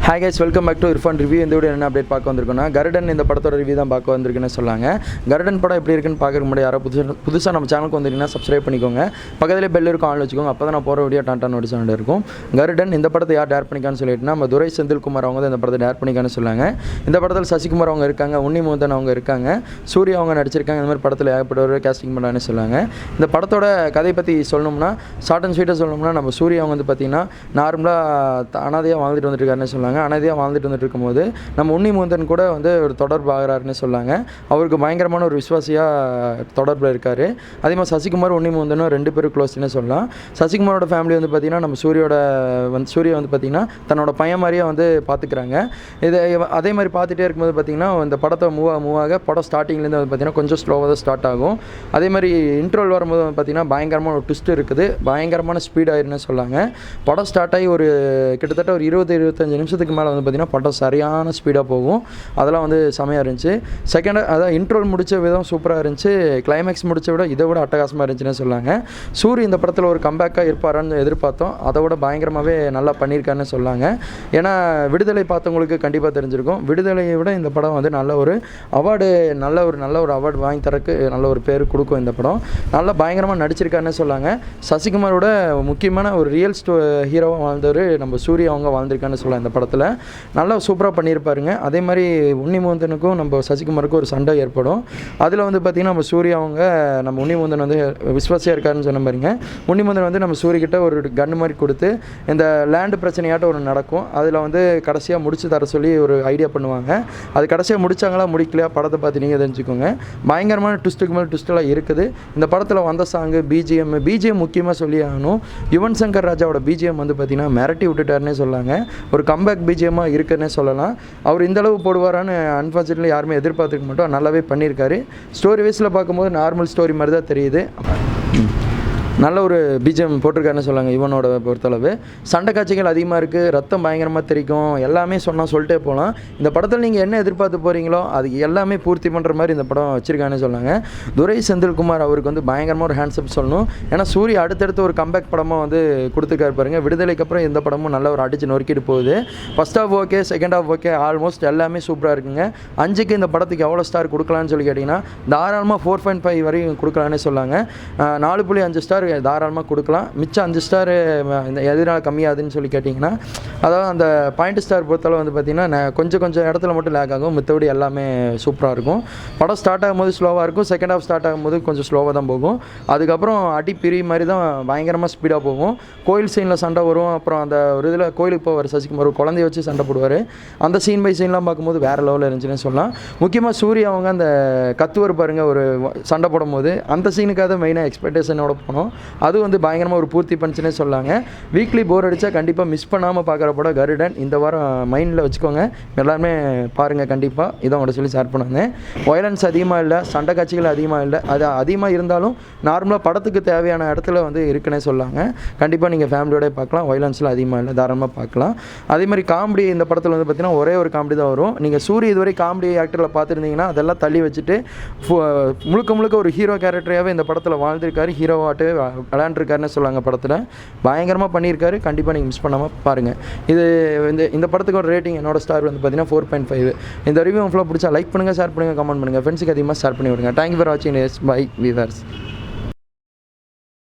Hi guys, welcome back to Irfan review. இந்த video என்ன update பார்க்க வந்திருக்கோன்னா, கருடன் இந்த படத்தோட ரிவ்யூ தான் பார்க்க வந்திருக்குன்னு சொன்னாங்க. கருடன் படம் எப்படி இருக்குன்னு பார்க்க முன்னாடி யாரோ புதுசாக நம்ம சேனலுக்கு வந்தீங்கன்னா சப்ஸ்கிரைப் பண்ணிக்கோங்க. பக்கத்துலேயே பெல் இருக்கும், ஆன் வச்சுக்கோங்க. அப்போ தான் நான் போகிற வீடியோ டான் நோட்டிஸ் இருக்கும். கருடன் இந்த படத்தை யார் டேரக்ட் பண்ணிக்கான்னு சொல்லிட்டுனா, நம்ம துரை செந்தில்குமார் அவங்க தான் இந்த படத்தை டேரக்ட் பண்ணிக்கான்னு சொன்னாங்க. இந்த படத்தில் சசிகுமார் அவங்க இருக்காங்க, உன்னிமுகுந்தன் அவங்க இருக்காங்க, சூர்யா அவங்க நடிச்சிருக்காங்க. இந்த மாதிரி படத்தில் ஏகப்பட்டவர் கேஸ்டிங் பண்ணான்னு சொன்னாங்க. இந்த படத்தோட கதை பற்றி சொல்லணும்னா, ஷார்ட் அண்ட் ஸ்வீட்டாக சொல்லணும்னா, நம்ம சூர்யா அவங்க வந்து பார்த்திங்கன்னா நார்மலாக அனாதையாக வாழ்ந்துட்டு வந்துருக்காருன்னு சொன்னாங்க. அனாதையாக வாழ்ந்துட்டு வந்துட்டு இருக்கும்போது நம்ம உன்னிமுகுந்தன் கூட வந்து ஒரு தொடர்பு ஆகிறாருன்னு சொன்னாங்க. அவருக்கு பயங்கரமான ஒரு விசுவாசியாக தொடர்பில் இருக்கார். அதே மாதிரி சசிகுமார் உன்னிமுகுந்தனும் ரெண்டு பேரும் க்ளோஸ்ன்னு சொல்லலாம். சசிகுமாரோட ஃபேமிலி வந்து பார்த்திங்கன்னா நம்ம சூர்யா வந்து பார்த்திங்கன்னா தன்னோட பையன் மாதிரியே வந்து பார்த்துக்கிறாங்க. இதை அதே மாதிரி பார்த்துட்டே இருக்கும்போது பார்த்திங்கன்னா இந்த படத்தை மூவாக படம் ஸ்டார்டிங்லேருந்து வந்து பார்த்திங்கன்னா கொஞ்சம் ஸ்லோவாக தான் ஸ்டார்ட் ஆகும். அதே மாதிரி இன்ட்ரோல் வரும்போது வந்து பார்த்திங்கன்னா பயங்கரமான ஒரு ட்விஸ்ட் இருக்குது, பயங்கரமான ஸ்பீட் ஆயிருன்னு சொல்லாங்க. படம் ஸ்டார்ட் ஆகி ஒரு கிட்டத்தட்ட ஒரு 20-25 நிமிஷத்துக்கு மேலே வந்து பார்த்திங்கன்னா படம் சரியான ஸ்பீடாக போகும். அதெல்லாம் வந்து செமையாக இருந்துச்சு. அதான் இன்ட்ரோல் முடித்த விதம் சூப்பராக இருந்துச்சு. கிளைமேக்ஸ் முடித்த விட இதை விட அட்டகாசமாக இருந்துச்சுன்னு சொல்லாங்க. சூரி இந்த படத்தில் ஒரு கம்பேக்காக இருப்பாரான்னு எதிர்பார்த்தோம். அதை விட பயங்கரமாகவே நல்லா பண்ணியிருக்காருன்னு சொல்லாங்க. ஏன்னா விடுதலை பார்த்தவங்களுக்கு கண்டிப்பாக தெரிஞ்சிருக்கும். விடுதலையை விட இந்த படம் வந்து நல்ல ஒரு அவார்டு நல்ல ஒரு அவார்டு வாங்கி தரக்கு நல்ல ஒரு பேர் கொடுக்கும். இந்த படம் நல்லா பயங்கரமாக நடிச்சிருக்காருன்னு சொல்லாங்க. சசிகுமாரோட முக்கியமான ஒரு ரியல் ஹீரோவாக வாழ்ந்தவர் நம்ம சூர்யா அவங்க வாழ்ந்திருக்கான்னு சொல்லலாம். இந்த படத்தில் நல்லா சூப்பராக பண்ணியிருப்பாருங்க. அதே மாதிரி உன்னிமுகுந்தனுக்கும் நம்ம சசிகுமாருக்கும் ஒரு சண்டை ஏற்படும். அதில் வந்து பார்த்திங்கன்னா நம்ம சூர்யா அவங்க நம்ம உன்னிமுகுந்தன் வந்து விஸ்வாசியாக இருக்காருன்னு சொன்ன மாதிரிங்க. உன்னிமுகுந்தன் வந்து நம்ம சூரியக்கிட்ட ஒரு கன்று மாதிரி கொடுத்து இந்த லேண்டு பிரச்சனையாட்டம் ஒன்று நடக்கும். அதில் வந்து கடைசியாக முடிச்சு தர சொல்லி ஒரு ஐடியா பண்ணுவாங்க. அது கடைசியாக முடித்தாங்களா முடிக்கலையா படத்தை பார்த்து நீங்கள் தெரிஞ்சுக்கோங்க. பயங்கரமான ட்விஸ்ட்டுக்கு மேலே ட்விஸ்ட்டெல்லாம் இருக்குது. இந்த படத்தில் வந்த சாங்கு பிஜிஎம் முக்கியமாக சொல்லி ஆகணும். யுவன் சங்கர் ராஜாவோட பிஜிஎம் வந்து பார்த்திங்கன்னா மிரட்டி விட்டுட்டாருன்னே சொல்லாங்க. ஒரு கம்பேக் பிஜிஎம்மாக இருக்குன்னே சொல்லலாம். அவர் இந்தளவு போடுவாரான்னு அன்ஃபார்ச்சுனேட்லி யாருமே எதிர்பார்த்துக்க மாட்டோம். நல்லாவே பண்ணியிருக்காரு. ஸ்டோரி வைஸில் பார்க்கும்போது நார்மல் ஸ்டோரி மாதிரி தான் தெரியுது. நல்ல ஒரு பிஜிஎம் போட்டிருக்காருன்னு சொல்லாங்க. இவனோட பொறுத்தளவு சண்டை காட்சிகள் அதிகமாக இருக்குது, ரத்தம் பயங்கரமாக தெரிக்கும், எல்லாமே சொல்லிட்டே போகலாம். இந்த படத்தில் நீங்கள் என்ன எதிர்பார்த்து போகிறீங்களோ அது எல்லாமே பூர்த்தி பண்ணுற மாதிரி இந்த படம் வச்சுருக்கான்னு சொன்னாங்க. துரை செந்தில்குமார் அவருக்கு வந்து பயங்கரமாக ஒரு ஹேண்ட்ஸ்அப் சொல்லணும். ஏன்னா சூரிய அடுத்தடுத்து ஒரு கம்பேக் படமாக வந்து கொடுத்துருக்காரு பாருங்க. விடுதலைக்கு அப்புறம் இந்த படமும் நல்ல ஒரு அடிச்சு நொறுக்கிட்டு போகுது. First half okay, second half okay, almost எல்லாமே சூப்பராக இருக்குங்க. 5க்கு இந்த படத்துக்கு எவ்வளோ ஸ்டார் கொடுக்கலான்னு சொல்லி கேட்டிங்கன்னா தாராளமாக 4.5 வரையும் கொடுக்கலான்னு சொல்லாங்க. 4.5 ஸ்டார் தாராளமாக கொடுக்கலாம். மிச்சம் 5 ஸ்டார் இந்த எதனால் கம்மியாகுதுன்னு சொல்லி கேட்டிங்கன்னா, அதாவது அந்த பாயிண்ட் ஸ்டார் பொறுத்தளவு வந்து பார்த்திங்கன்னா கொஞ்சம் இடத்துல மட்டும் லேக் ஆகும். மித்தபடி எல்லாமே சூப்பராக இருக்கும். படம் ஸ்டார்ட் ஆகும்போது ஸ்லோவாக இருக்கும், செகண்ட் ஹாஃப் ஸ்டார்ட் ஆகும்போது கொஞ்சம் ஸ்லோவாக தான் போகும். அதுக்கப்புறம் பிரி மாதிரி தான் பயங்கரமாக ஸ்பீடாக போகும். கோயில் சீனில் சண்டை வரும். அப்புறம் அந்த ஒரு இதில் கோயிலுக்கு போவார் சசிகுமார், ஒரு குழந்தைய வச்சு சண்டை போடுவார். அந்த சீன் பை சீன்லாம் பார்க்கும்போது வேறு லெவலில் இருந்துச்சுன்னு சொல்லலாம். முக்கியமாக சூர்யா அவங்க அந்த கத்துவர் பாருங்கள் ஒரு சண்டை போடும்போது, அந்த சீனுக்காக மெயினாக எக்ஸ்பெக்டேஷனோட போனோம். அது வந்து பயங்கரமாக ஒரு பூர்த்தி பண்ணிச்சுன்னே சொல்லாங்க. வீக்லி போர் அடித்தா கண்டிப்பாக மிஸ் பண்ணாமல் பார்க்குற படம் கருடன். இந்த வாரம் மைண்டில் வச்சுக்கோங்க, எல்லாருமே பாருங்கள் கண்டிப்பாக. இதை உங்கள்கிட்ட சொல்லி ஷேர் பண்ணாங்க. வயலன்ஸ் அதிகமாக இல்லை, சண்டை காட்சிகள் அதிகமாக இல்லை. அது அதிகமாக இருந்தாலும் நார்மலாக படத்துக்கு தேவையான இடத்துல வந்து இருக்குன்னே சொல்லாங்க. கண்டிப்பாக நீங்கள் ஃபேமிலியோடய பார்க்கலாம். வயலன்ஸில் அதிகமாக இல்லை, தாராளமாக பார்க்கலாம். அதே மாதிரி காமெடி இந்த படத்தில் வந்து பார்த்திங்கன்னா ஒரே ஒரு காமெடி தான் வரும். நீங்கள் சூரிய இதுவரை காமெடி ஆக்டரில் பார்த்துருந்தீங்கன்னா அதெல்லாம் தள்ளி வச்சுட்டு முழுக்க ஒரு ஹீரோ கேரக்டராகவே இந்த படத்தில் வாழ்ந்திருக்காரு. ஹீரோவாட்டவே விளையாண்டுருக்காருன்னு சொல்லாங்க. படத்தில் பயங்கரமாக பண்ணியிருக்காரு. கண்டிப்பாக நீங்கள் மிஸ் பண்ணாமல் பாருங்கள். இந்த படத்துக்கு ஒரு ரேட்டிங் என்னோட ஸ்டார் வந்து பார்த்தீங்கன்னா 4.5. இந்த ரிவ்யூ ஃபுல்லாக பிடிச்சா லைக் பண்ணுங்கள், ஷேர் பண்ணுங்கள், கமெண்ட் பண்ணுங்கள். ஃப்ரெண்ட்ஸுக்கு அதிகமாக ஷேர் பண்ணி விடுங்க. தேங்க்யூ ஃபார் வாட்சிங். Bye viewers.